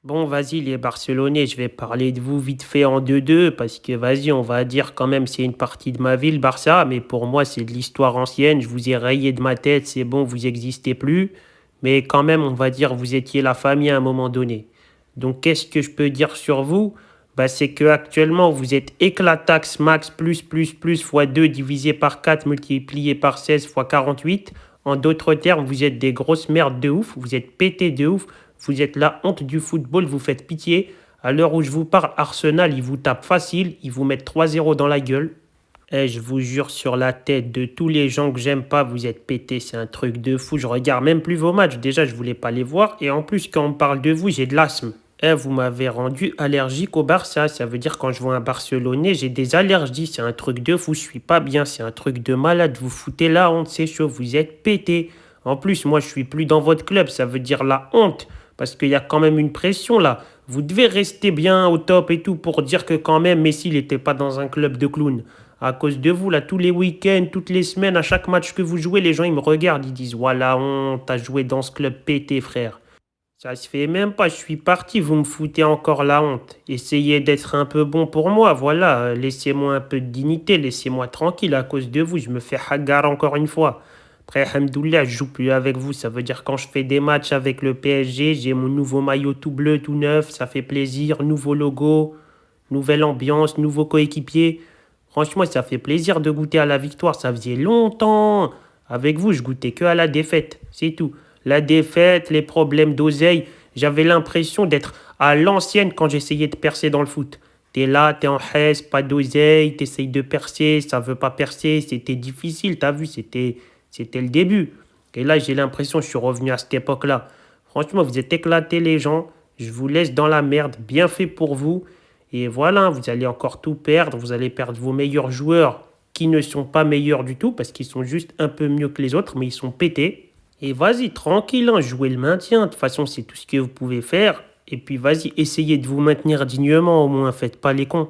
Bon, vas-y, les Barcelonais, je vais parler de vous vite fait en 2-2, parce que vas-y, on va dire quand même c'est une partie de ma ville, Barça, mais pour moi c'est de l'histoire ancienne, je vous ai rayé de ma tête, c'est bon, vous n'existez plus, mais quand même, on va dire vous étiez la famille à un moment donné. Donc qu'est-ce que je peux dire sur vous? Bah, c'est que actuellement vous êtes éclatax max plus fois 2 divisé par 4 multiplié par 16 fois 48. En d'autres termes, vous êtes des grosses merdes de ouf, vous êtes pétés de ouf. Vous êtes la honte du football, vous faites pitié. À l'heure où je vous parle, Arsenal, ils vous tapent facile, ils vous mettent 3-0 dans la gueule. Et je vous jure sur la tête de tous les gens que j'aime pas, vous êtes pétés, c'est un truc de fou. Je regarde même plus vos matchs, déjà je voulais pas les voir. Et en plus, quand on parle de vous, j'ai de l'asthme. Eh, vous m'avez rendu allergique au Barça. Ça veut dire quand je vois un Barcelonais, j'ai des allergies. C'est un truc de fou. Je suis pas bien. C'est un truc de malade. Vous foutez la honte. C'est chaud. Vous êtes pété. En plus, moi, je suis plus dans votre club. Ça veut dire la honte. Parce qu'il y a quand même une pression là. Vous devez rester bien au top et tout pour dire que quand même Messi n'était pas dans un club de clowns. À cause de vous, là, tous les week-ends, toutes les semaines, à chaque match que vous jouez, les gens ils me regardent. Ils disent, voilà, honte, t'as joué dans ce club pété, frère. Ça se fait même pas, je suis parti, vous me foutez encore la honte. Essayez d'être un peu bon pour moi, voilà, laissez-moi un peu de dignité, laissez-moi tranquille à cause de vous, je me fais hagar encore une fois. Après, alhamdoulilah, je joue plus avec vous, ça veut dire quand je fais des matchs avec le PSG, j'ai mon nouveau maillot tout bleu, tout neuf, ça fait plaisir, nouveau logo, nouvelle ambiance, nouveau coéquipier. Franchement, ça fait plaisir de goûter à la victoire, ça faisait longtemps. Avec vous, je goûtais que à la défaite, c'est tout. La défaite, les problèmes d'oseille. J'avais l'impression d'être à l'ancienne quand j'essayais de percer dans le foot. T'es là, t'es en haisse, pas d'oseille, t'essayes de percer, ça veut pas percer, c'était difficile, t'as vu, c'était le début. Et là, j'ai l'impression que je suis revenu à cette époque-là. Franchement, vous êtes éclatés les gens, je vous laisse dans la merde, bien fait pour vous. Et voilà, vous allez encore tout perdre, vous allez perdre vos meilleurs joueurs qui ne sont pas meilleurs du tout parce qu'ils sont juste un peu mieux que les autres, mais ils sont pétés. Et vas-y, tranquille, hein, jouez le maintien. De toute façon, c'est tout ce que vous pouvez faire. Et puis vas-y, essayez de vous maintenir dignement au moins, faites pas les cons.